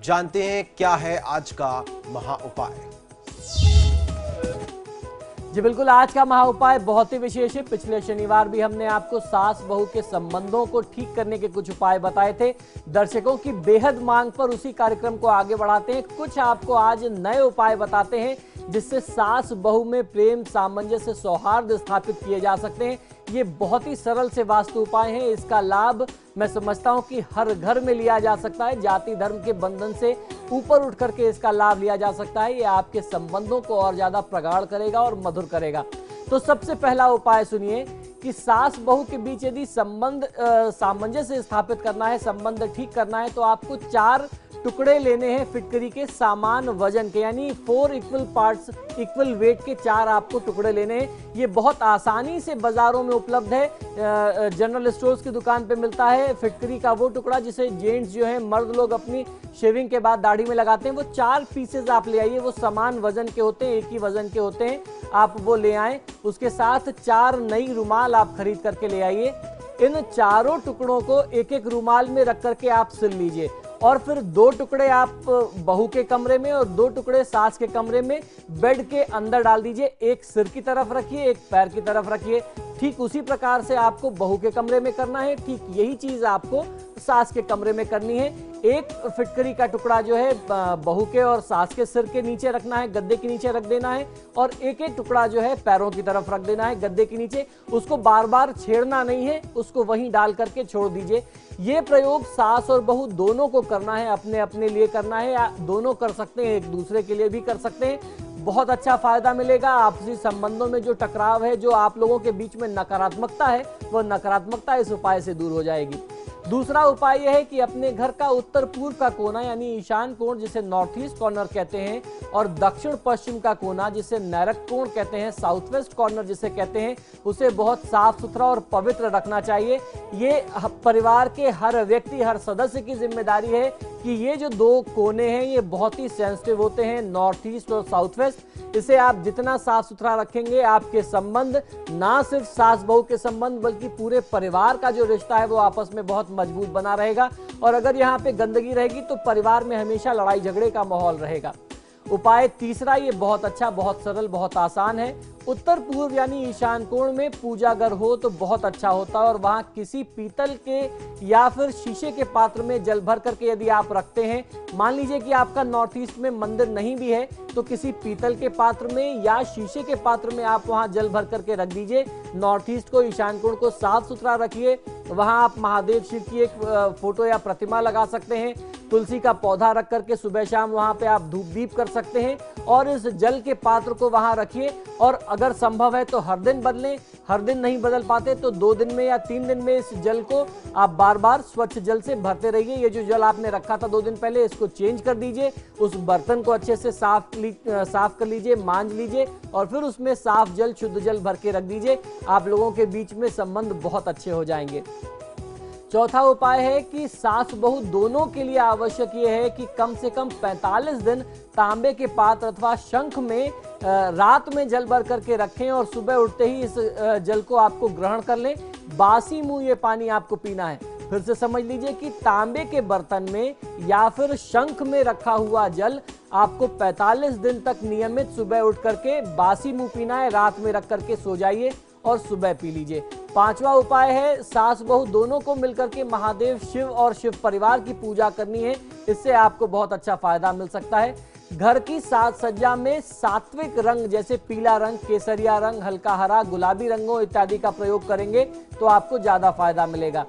जानते हैं क्या है आज का महा उपाय। जी बिल्कुल, आज का महा उपाय बहुत ही विशेष है। पिछले शनिवार भी हमने आपको सास बहू के संबंधों को ठीक करने के कुछ उपाय बताए थे। दर्शकों की बेहद मांग पर उसी कार्यक्रम को आगे बढ़ाते हैं। कुछ आपको आज नए उपाय बताते हैं जिससे सास बहू में प्रेम, सामंजस्य, सौहार्द स्थापित किए जा सकते हैं। ये बहुत ही सरल से वास्तु उपाय हैं। इसका लाभ मैं समझता हूं कि हर घर में लिया जा सकता है। जाति धर्म के बंधन से ऊपर उठ करके इसका लाभ लिया जा सकता है। ये आपके संबंधों को और ज्यादा प्रगाढ़ करेगा और मधुर करेगा। तो सबसे पहला उपाय सुनिए कि सास बहू के बीच यदि संबंध सामंजस्य स्थापित करना है, संबंध ठीक करना है, तो आपको 4 टुकड़े लेने हैं फिटकरी के समान वजन के, यानी 4 इक्वल पार्ट्स, इक्वल वेट के 4 आपको टुकड़े लेने हैं। ये बहुत आसानी से बाजारों में उपलब्ध है। जनरल स्टोर्स की दुकान पे मिलता है फिटकरी का वो टुकड़ा जिसे जेंट्स जो है, मर्द लोग अपनी शेविंग के बाद दाढ़ी में लगाते हैं। वो 4 पीसेज आप ले आइए। वो समान वजन के होते हैं, एक ही वजन के होते हैं। आप वो ले आए। उसके साथ 4 नई रुमाल आप खरीद करके ले आइए। इन चारों टुकड़ों को एक एक रुमाल में रख करके आप सिल लीजिए और फिर 2 टुकड़े आप बहू के कमरे में और 2 टुकड़े सास के कमरे में बेड के अंदर डाल दीजिए। एक सिर की तरफ रखिए, एक पैर की तरफ रखिए। ठीक उसी प्रकार से आपको बहू के कमरे में करना है। ठीक यही चीज आपको सास के कमरे में करनी है। एक फिटकरी का टुकड़ा जो है बहू के और सास के सिर के नीचे रखना है, गद्दे के नीचे रख देना है, और एक एक टुकड़ा जो है पैरों की तरफ रख देना है, गद्दे के नीचे। उसको बार बार छेड़ना नहीं है, उसको वहीं डाल करके छोड़ दीजिए। ये प्रयोग सास और बहू दोनों को करना है, अपने अपने लिए करना है, या दोनों कर सकते हैं, एक दूसरे के लिए भी कर सकते हैं। बहुत अच्छा फायदा मिलेगा। आपसी संबंधों में जो टकराव है, जो आप लोगों के बीच में नकारात्मकता है, वह नकारात्मकता इस उपाय से दूर हो जाएगी। दूसरा उपाय यह है कि अपने घर का उत्तर पूर्व का कोना यानी ईशान कोण जिसे नॉर्थ ईस्ट कॉर्नर कहते हैं, और दक्षिण पश्चिम का कोना जिसे नैऋत्य कोण कहते हैं, साउथ वेस्ट कॉर्नर जिसे कहते हैं, उसे बहुत साफ सुथरा और पवित्र रखना चाहिए। ये परिवार के हर व्यक्ति, हर सदस्य की जिम्मेदारी है कि ये जो 2 कोने हैं ये बहुत ही सेंसिटिव होते हैं, नॉर्थ ईस्ट और साउथ वेस्ट। इसे आप जितना साफ सुथरा रखेंगे, आपके संबंध, ना सिर्फ सास बहू के संबंध बल्कि पूरे परिवार का जो रिश्ता है वो आपस में बहुत मजबूत बना रहेगा। और अगर यहाँ पे गंदगी रहेगी तो परिवार में हमेशा लड़ाई झगड़े का माहौल रहेगा। उपाय तीसरा, ये बहुत अच्छा, बहुत सरल, बहुत आसान है। उत्तर पूर्व यानी ईशान कोण में पूजा घर हो तो बहुत अच्छा होता है, और वहां किसी पीतल के या फिर शीशे के पात्र में जल भर करके यदि आप रखते हैं, मान लीजिए कि आपका नॉर्थ ईस्ट में मंदिर नहीं भी है, तो किसी पीतल के पात्र में या शीशे के पात्र में आप वहां जल भर करके रख दीजिए। नॉर्थ ईस्ट को, ईशान कोण को साफ सुथरा रखिए। वहां आप महादेव शिव की एक फोटो या प्रतिमा लगा सकते हैं। तुलसी का पौधा रख करके सुबह शाम वहां पे आप धूप दीप कर सकते हैं, और इस जल के पात्र को वहां रखिए। और अगर संभव है तो हर दिन बदलें। हर दिन नहीं बदल पाते तो 2 दिन में या 3 दिन में इस जल को आप बार बार स्वच्छ जल से भरते रहिए। ये जो जल आपने रखा था 2 दिन पहले, इसको चेंज कर दीजिए। उस बर्तन को अच्छे से साफ कर लीजिए, मांज लीजिए, और फिर उसमें साफ जल, शुद्ध जल भर के रख दीजिए। आप लोगों के बीच में संबंध बहुत अच्छे हो जाएंगे। चौथा उपाय है कि सास बहू दोनों के लिए आवश्यक यह है कि कम से कम 45 दिन तांबे के पात्र अथवा शंख में रात में जल भर करके रखें, और सुबह उठते ही इस जल को आपको ग्रहण कर लें। बासी मुंह ये पानी आपको पीना है। फिर से समझ लीजिए कि तांबे के बर्तन में या फिर शंख में रखा हुआ जल आपको 45 दिन तक नियमित सुबह उठ करके बासी मुंह पीना है। रात में रख करके सो जाइए और सुबह पी लीजिए। 5वां उपाय है, सास बहू दोनों को मिलकर के महादेव शिव और शिव परिवार की पूजा करनी है। इससे आपको बहुत अच्छा फायदा मिल सकता है। घर की साज सज्जा में सात्विक रंग जैसे पीला रंग, केसरिया रंग, हल्का हरा, गुलाबी रंगों इत्यादि का प्रयोग करेंगे तो आपको ज्यादा फायदा मिलेगा।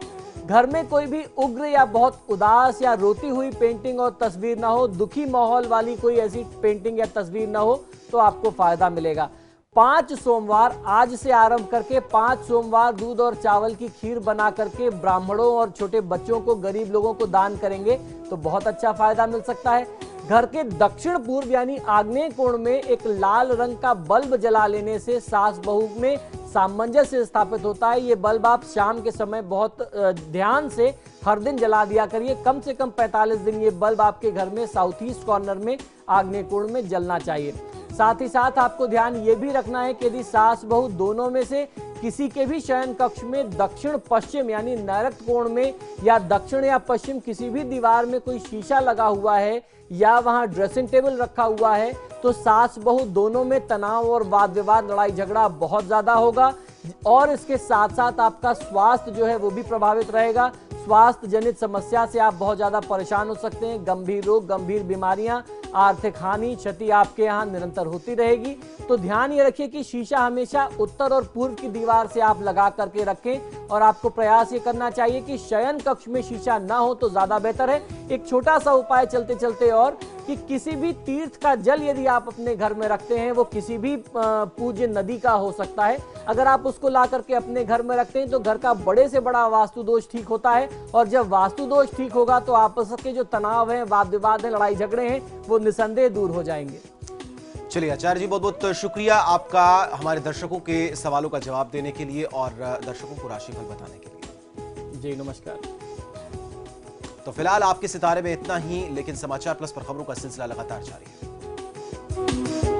घर में कोई भी उग्र या बहुत उदास या रोती हुई पेंटिंग और तस्वीर ना हो, दुखी माहौल वाली कोई ऐसी पेंटिंग या तस्वीर ना हो, तो आपको फायदा मिलेगा। 5 सोमवार आज से आरंभ करके 5 सोमवार दूध और चावल की खीर बना करके ब्राह्मणों और छोटे बच्चों को, गरीब लोगों को दान करेंगे तो बहुत अच्छा फायदा मिल सकता है। घर के दक्षिण पूर्व यानी आग्नेय कोण में एक लाल रंग का बल्ब जला लेने से सास बहू में सामंजस्य स्थापित होता है। ये बल्ब आप शाम के समय बहुत ध्यान से हर दिन जला दिया करिए। कम से कम 45 दिन ये बल्ब आपके घर में साउथ ईस्ट कॉर्नर में आग्नेय कोण में जलना चाहिए। साथ ही साथ आपको ध्यान ये भी रखना है कि यदि सास बहू दोनों में से किसी के भी शयन कक्ष में दक्षिण पश्चिम यानी नैऋत्य कोण में या दक्षिण या पश्चिम किसी भी दीवार में कोई शीशा लगा हुआ है या वहां ड्रेसिंग टेबल रखा हुआ है तो सास बहू दोनों में तनाव और वाद विवाद, लड़ाई झगड़ा बहुत ज्यादा होगा। और इसके साथ साथ आपका स्वास्थ्य जो है वो भी प्रभावित रहेगा। स्वास्थ्य जनित समस्या से आप बहुत ज्यादा परेशान हो सकते हैं। गंभीर रोग, गंभीर बीमारियां, आर्थिक हानि, क्षति आपके यहाँ निरंतर होती रहेगी। तो ध्यान ये रखिए कि शीशा हमेशा उत्तर और पूर्व की दीवार से आप लगा करके रखें और आपको प्रयास ये करना चाहिए कि शयन कक्ष में शीशा ना हो तो ज्यादा बेहतर है। एक छोटा सा उपाय चलते चलते और कि किसी भी तीर्थ का जल यदि आप अपने घर में रखते हैं, वो किसी भी पूज्य नदी का हो सकता है, अगर आप उसको ला करके अपने घर में रखते हैं तो घर का बड़े से बड़ा वास्तु दोष ठीक होता है। और जब वास्तु दोष ठीक होगा तो आपस के जो तनाव है, वाद विवाद है, लड़ाई झगड़े हैं, वो निसंदेह दूर हो जाएंगे। चलिए आचार्य जी, बहुत बहुत शुक्रिया आपका हमारे दर्शकों के सवालों का जवाब देने के लिए और दर्शकों को राशिफल बताने के लिए। जी नमस्कार। तो फिलहाल आपके सितारे में इतना ही, लेकिन समाचार प्लस पर खबरों का सिलसिला लगातार जारी है।